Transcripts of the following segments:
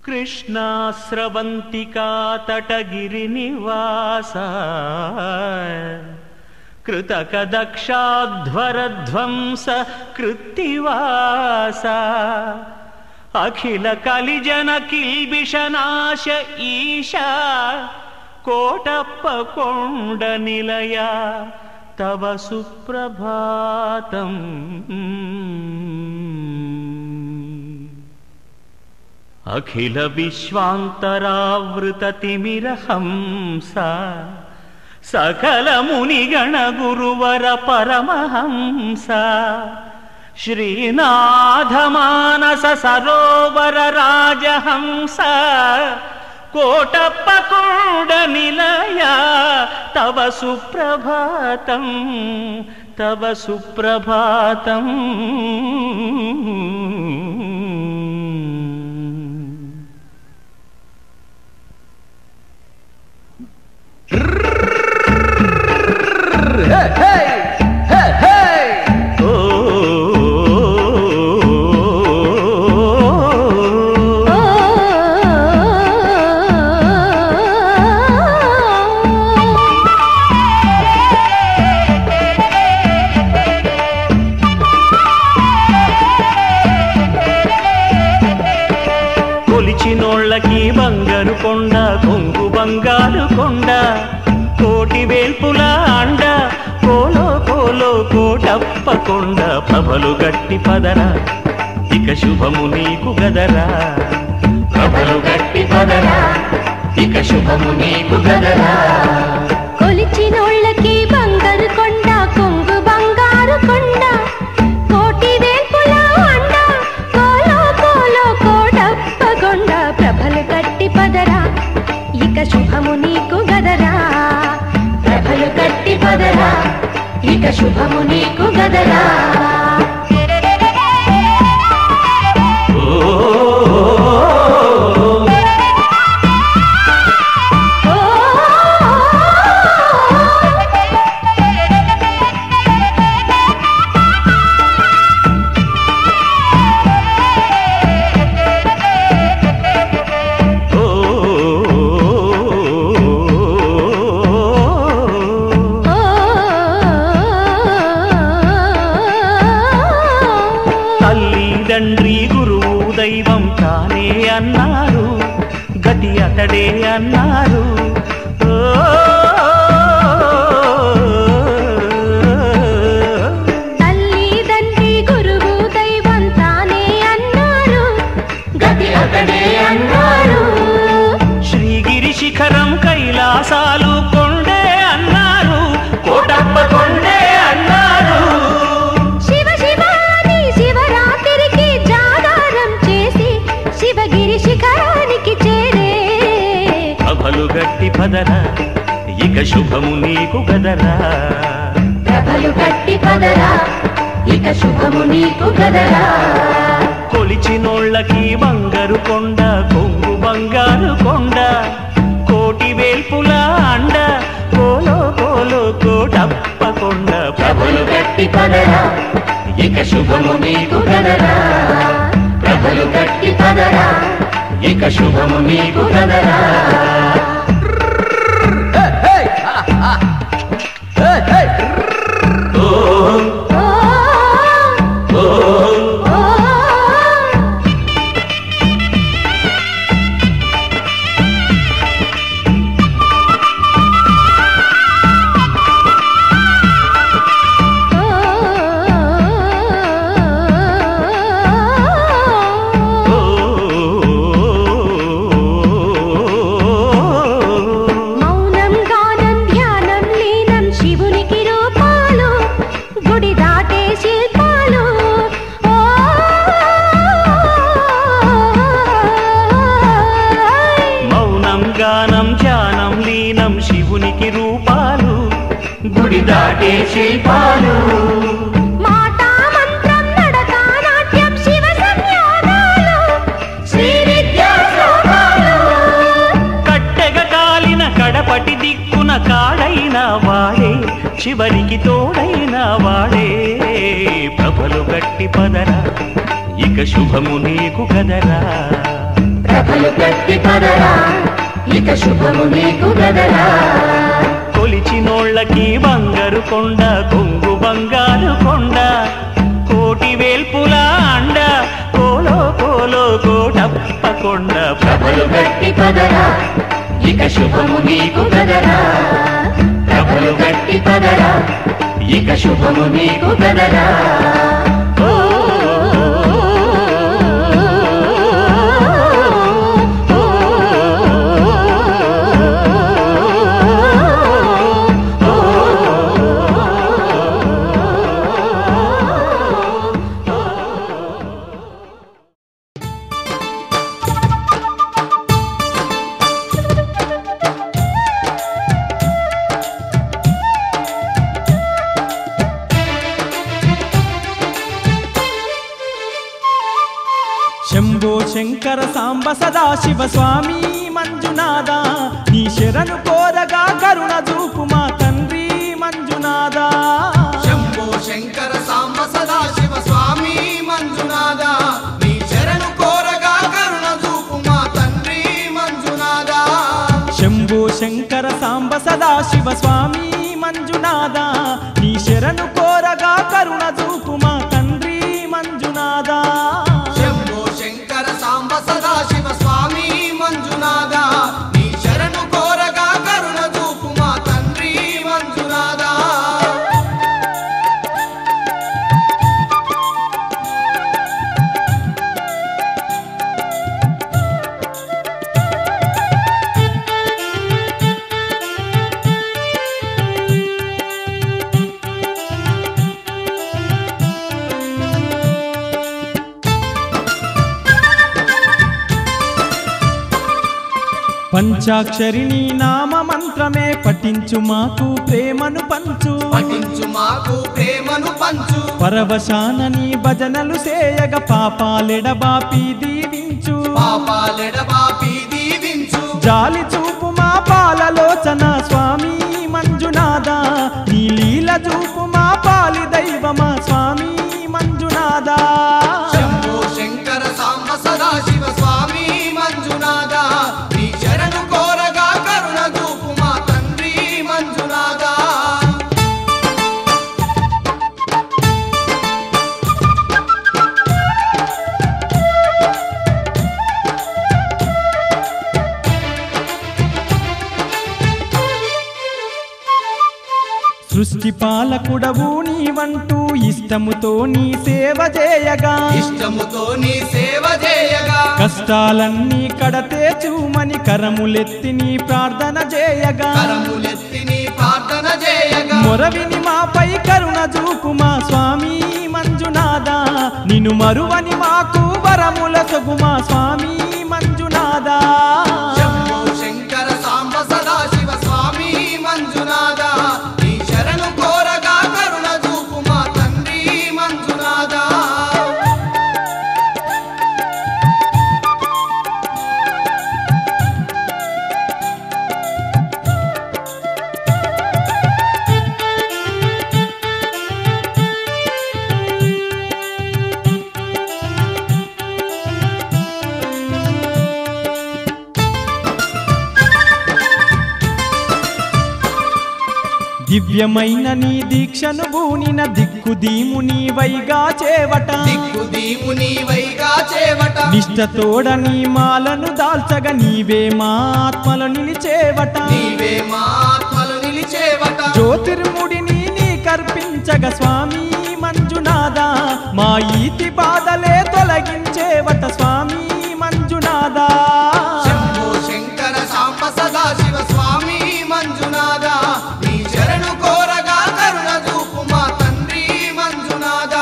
కృష్ణా స్రవంతికా తటగిరినివాస కృతక దక్షాధ్వరధ్వంస కృత్తివాస అఖిల కలిజన కిల్బిషనాశ ఈశా కోటప్ప కొండ నిలయ తవ సుప్రభాతం. అఖిల విశ్వాంతరావృత తిమిరహంస సకల మునిగణ గురువర పరమహంస శ్రీనాథ మానస సరోవర రాజహంస కోటప్ప కొండ నిలయ తవ సుప్రభాతం తవ సుప్రభాతం. కొలిచినోళ్ళకి బంగారు కొండ కొంగు బంగారు కొండ కోటి వేల్పుల అండ కోలో కోలో కోటప్ప కొండ ప్రభలు గట్టి పదరా ఇక శుభము నీకు గదరా ప్రభలు గట్టి పదరా ఇక శుభము నీకు గదరా. కొలిచినోళ్ళకి బంగారు కొండ కొంగు బంగారు కొండ కోటి వేల్పుల అండ కోలో కోలో కోటప్ప కొండ ప్రభలు గట్టి పదరా ఇక శుభము నీకు గదరా ప్రభలు గట్టి పదరా ఇక శుభము నీకు గదరా. తండ్రి గురువు దైవం తానే అన్నారు గతి అతడే అన్నారు. తల్లి తండ్రి గురువు దైవం తానే అన్నారు గతి అతడే అన్నారు. శ్రీగిరి శిఖరం కైలాసాలు కొండే అన్నారు కోటప్ప కొండే అన్నారు. శివగిరి శిఖరానికి చేరే ప్రభలు గట్టి పదరా ఇక శుభము నీకు గదరా ప్రభలు గట్టి పదరా ఇక శుభము నీకు గదరా. కొలిచినోళ్ళకి బంగారు కొండ కొంగు బంగారు కొండ కోటి వేల్పుల అండ కోలో కోలో కోటప్ప కొండ ప్రభలు గట్టి పదరా ఇక శుభము నీకు గదరా ప్రభలు గట్టి పదరా ఇక శుభము నీకు గదరా. గానం ధ్యానం లీనం శివునికి రూపాలు గుడి దాటే శిల్పాలు. మాట మంత్రం నడక నాట్యం శివ సంయోగాలు శ్రీ విద్యా శ్లోకాలు. కట్టెగ కాలిన కడపటి దిక్కున కాడైన వాడే చివరికి తోడైన వాడే ప్రభలు గట్టి పదరా ఇక శుభము నీకు గదరా ప్రభలు కట్టి పదరా ఇక శుభము నీకు గదరా కొలిచినోళ్ళకి బంగారు కొండ కొంగు బంగారు కొండ కోటి వేల్పుల అండ కోలో కోలో కోటప్ప కొండ ప్రభలు కట్టి పదరా ఇక శుభము నీకు గదరా ప్రభలు కట్టి పదరా ఇక శుభము నీకు గదరా శంభో శంకర సాంబ సదాశివ స్వామి మంజునాథ నీ శరణు కోరగా కరుణ చూపు మా తండ్రి మంజునాథ శంభో శంకర సాంబ సదాశివ స్వామి మంజునాథ నీ శరణు కోరగా కరుణ చూపు మా తండ్రి మంజునాథ శంభో శంకర సాంబ సదాశివ స్వామి మంజునాథ నీ శరణు కోరగా కరుణ చూపు మా తండ్రి మంజునాథ సదాశివ స్వామి మంజునాథ నీ శరణు కోరగా కరుణ చూపు మా తండ్రి మంజునాథ పంచాక్షరిని నామ మంత్రమే పఠించు మాకు ప్రేమను పంచు పఠించు మాకు ప్రేమను పంచు పరవశానని భజనలు సేయగ పాపాలెడబాపి దీవించు పాపాలెడబాపి దీవించు జాలి చూపు మా పాలలోచన స్వామి మంజునాథ నీ లీల చూపు మా పాలి దైవమా స్వామి మంజునాథ శంభో శంకర సాంబ సదాశివ స్వామి మంజునాథ నీ శరణు కోరగా కరుణ చూపు మా తండ్రి మంజునాథ సృష్టి పాలకుడవు నీవంటూ ఇష్టముతో నీ సేవ చేయగా ఇష్టముతో నీ సేవ చేయగా కష్టాలన్నీ కడతేచుమని కరములెత్తి నీ ప్రార్థన చేయగా కరములెత్తి నీ ప్రార్థన చేయగా మొరవిని మాపై కరుణ చూపు మా స్వామి మంజునాథ నిన్ను మరువని మాకు వరముల సొగు మా స్వామి మంజునాథ శంభో శంకర సాంబ సదాశివ స్వామి మంజునాథ నీ శరణు కోరగా కరుణ చూపు మా తండ్రి మంజునాథ దివ్యమైన నీ దీక్షను బూనిన దిక్కు దీము నీవైగా చేవట దిక్కు దీము నీవైగా చేవట నిష్టతోడ నీ మాలను దాల్చగా నీవే మా ఆత్మలు నిలిచేవట నీవే మా ఆత్మలు నిలిచేవట జ్యోతిర్ముడిని నీ కర్పించగ స్వామి మంజునాథ మా ఈతి బాధలే తొలగించేవట స్వామి మంజునాథ శంభో శంకర సాంబ సదాశివ స్వామి మంజునాథ నీ శరణు కోరగా కరుణ చూపు మా తండ్రి మంజునాథ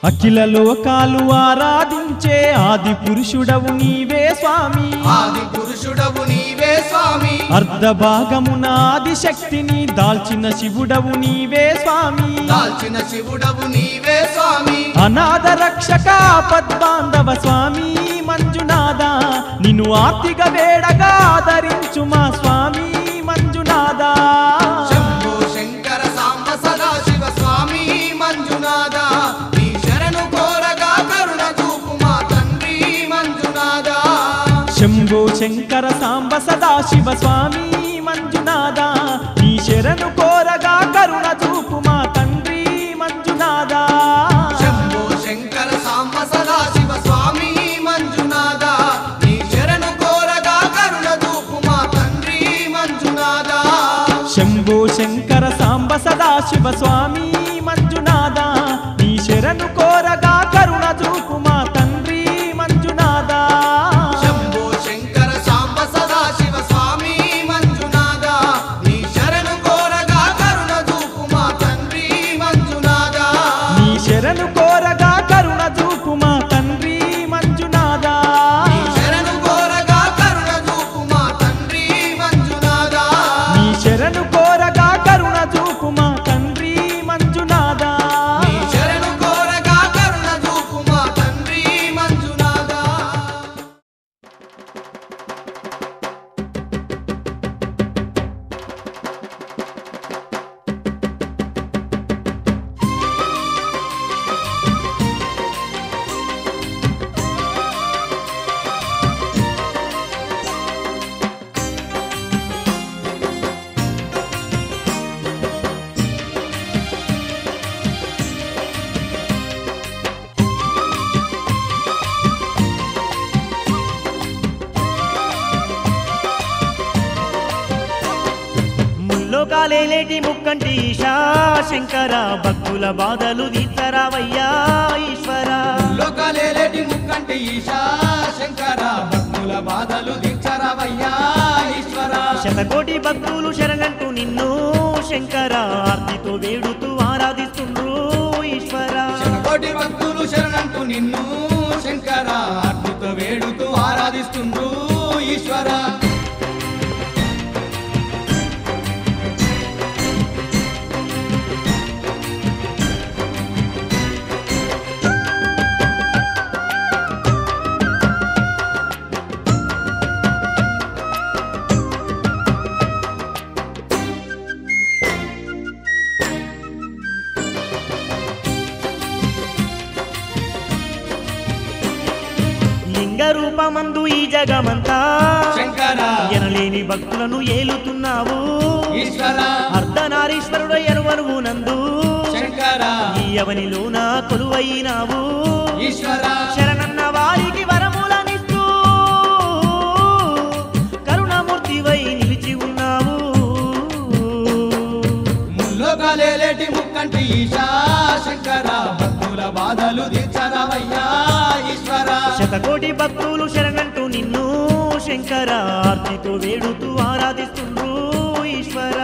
అఖిల లోకాలు ఆరాధించే ఆది పురుషుడవు నీవే స్వామి ఆది పురుషుడవు నీవే స్వామి అర్ధ భాగమున ఆది శక్తిని దాల్చిన శివుడవు నీవే స్వామి దాల్చిన శివుడవు నీవే స్వామి అనాథ రక్షక ఆపద్బాంధవ స్వామి మంజునాథ నిన్ను ఆర్తిగా వేడగా ఆదరించు మా స్వామి మంజునాథ శంభో శంకర సాంబ సదాశివ స్వామి మంజునాథ నీ శరణు కోరగా కరుణ చూపు మా తండ్రి మంజునాథ శంభో శంకర సాంబ సదాశివ స్వామి మంజునాథ నీ శరణు కోరగా కరుణ చూపు మా తండ్రి మంజునాథ శంభో శంకర సాంబ సదాశివ స్వామి మంజునాథ నీ శరణు కోరగా కరుణ చూపు మా తండ్రి మంజునాథ శంభో శంకర సాంబ సదాశివ స్వామి మంజునాథ నీ శరణు కోరగా కరుణ చూపు మా తండ్రి మంజునాథ శంభో శంకర సాంబ సదాశివ స్వామి మంజునాథ నీ శరణు కోరగా కరుణ చూపు మా తండ్రి మంజునాథ నీ శరణు కోరగా కరుణ చూపు మా తండ్రి మంజునాథ నీ శరణు కోరగా కరుణ చూపు మా తండ్రి మంజునాథ నీ శరణు కోరగా కరుణ చూపు మా తండ్రి మంజునాథ నీ శరణు కోరగా కరుణ చూపు మా తండ్రి మంజునాథ ముల్లోకాలేటి ముక్కంటి ఈశా శంకర భక్తుల బాధలు తీర్చరావయ్యా ఈశ్వర లోకాలేటి ముక్కంటి ఈశా శంకర భక్తుల బాధలు దీక్షరవయ్యా ఈశ్వర శతకోటి భక్తులు శరణంటూ నిన్ను శంకర ఆర్తితో వేడుతూ ఆరాధిస్తుండ్రు ఈశ్వర శతకోటి భక్తులు శరణంటూ నిన్ను శంకర ఆర్తితో వేడుతూ ఆరాధిస్తుండ్రు ఈశ్వర లింగ రూపమందు ఈ జగమంతా శంకర ఎనలేని భక్తులను ఏలుతున్నావు ఈశ్వర అర్ధనారీశ్వరుడు ఎరువరువు నందు శంకర ఈ అవనిలోన కొలువైనావు ఈశ్వర శరణన్న వారికి వరములనిస్తూ కరుణమూర్తివై నిలిచి ఉన్నావు ముల్లోకాలేటి ముక్కంటి ఈశా శంకర భక్తుల బాధలు దీక్షరవయ్యా ఈశ్వర శతకోటి భక్తులు శరణంటూ నిన్ను శంకర ఆర్తితో వేడుతూ ఆరాధిస్తుండ్రు ఈశ్వర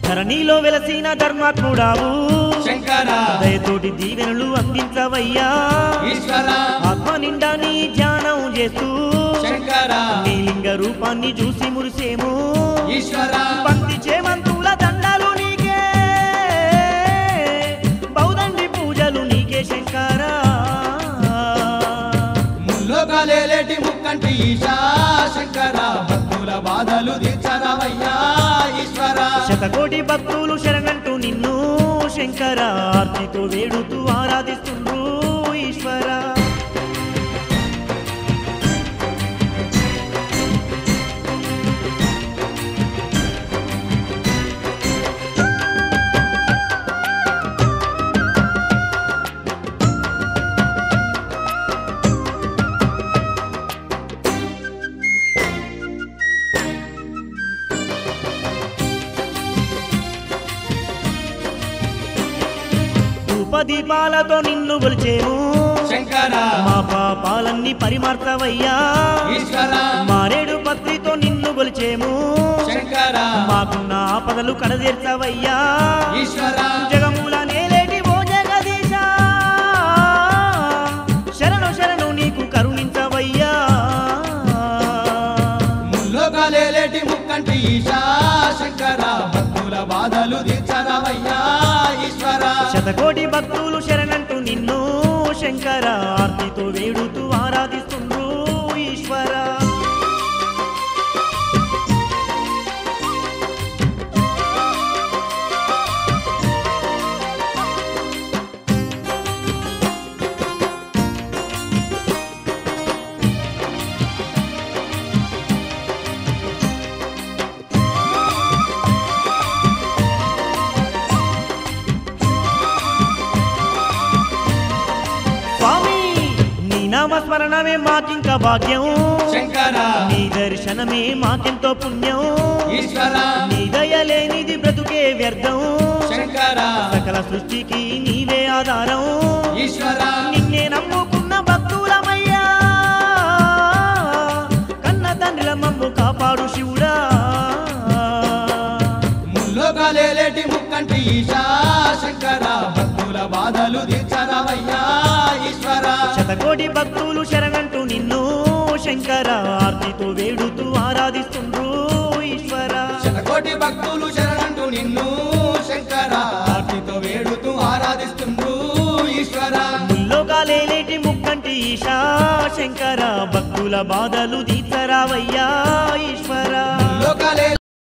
ధరణిలో వెలసిన ధర్మాత్ముడావు శంకర దయతోటి దీవెనలు అందించవయ్యా ఈశ్వర ఆత్మ నిండా నీ ధ్యానం చేస్తూ శంకర నీ లింగ రూపాన్ని చూసి మురిసేము ఈశ్వర భక్తి చేమంతుల దండాలు నీకే బౌదండి పూజలు నీకే శంకర ముల్లోకాలేటి ముక్కంటి ఈశా శంకర భక్తుల బాధలు దీక్షరవయ్యా ఈశ్వర శతకోటి భక్తులు శరణంటూ నిన్ను శంకర ఆర్తితో వేడుతూ ఆరాధిస్తుండ్రు ఈశ్వర దీపాలతో నిన్ను కొలిచేము శంకర మా పాపాలన్నీ పరిమార్తవయ్యా ఈశ్వర మారేడు పత్రితో నిన్ను కొలిచేము శంకర శంకర మాకున్న ఆపదలు కడదీర్చవయ్యా ఈశ్వర జగముల నేలేటి ఓ జగదీశ శరణు శరణు నీకు కరుణించవయ్యా ముల్లోకాలేటి ముక్కంటి ఈశా శంకర భక్తుల బాధలు తీర్చరావయ్యా ఈశ్వర శతకోటి భక్తులు శరణంటూ నిన్ను శంకర ఆర్తితో వేడుతూ ఆరాధిస్తుండ్రు ఈశ్వర స్వామి నీ నామస్మరణమే మాకింక భాగ్యం శంకర నీ దర్శనమే మాకెంతో పుణ్యం ఈశ్వర నీ దయలేనిది బ్రతుకే వ్యర్థం శంకర సకల సృష్టికి నీవే ఆధారం ఈశ్వర నిన్నే నమ్ముకున్న భక్తులమయ్యా కన్న తండ్రిల మమ్ము కాపాడు శివుడా ముల్లోకాలేటి ముక్కంటి ఈశా శంకర భక్తుల బాధలు తీర్చరావయ్యా ఈశ్వర శతకోటి భక్తులు శరణంటూ నిన్ను శంకర ఆర్తితో వేడుతూ ఆరాధిస్తుండ్రు ఈశ్వర శతకోటి భక్తులు శరణంటూ నిన్ను శంకర ఆర్తితో వేడుతూ ఆరాధిస్తుండ్రు ఈశ్వర ముల్లోకాలేటి ముక్కంటి ఈశా శంకర భక్తుల బాధలు తీర్చరావయ్యా ఈశ్వర లోకాలే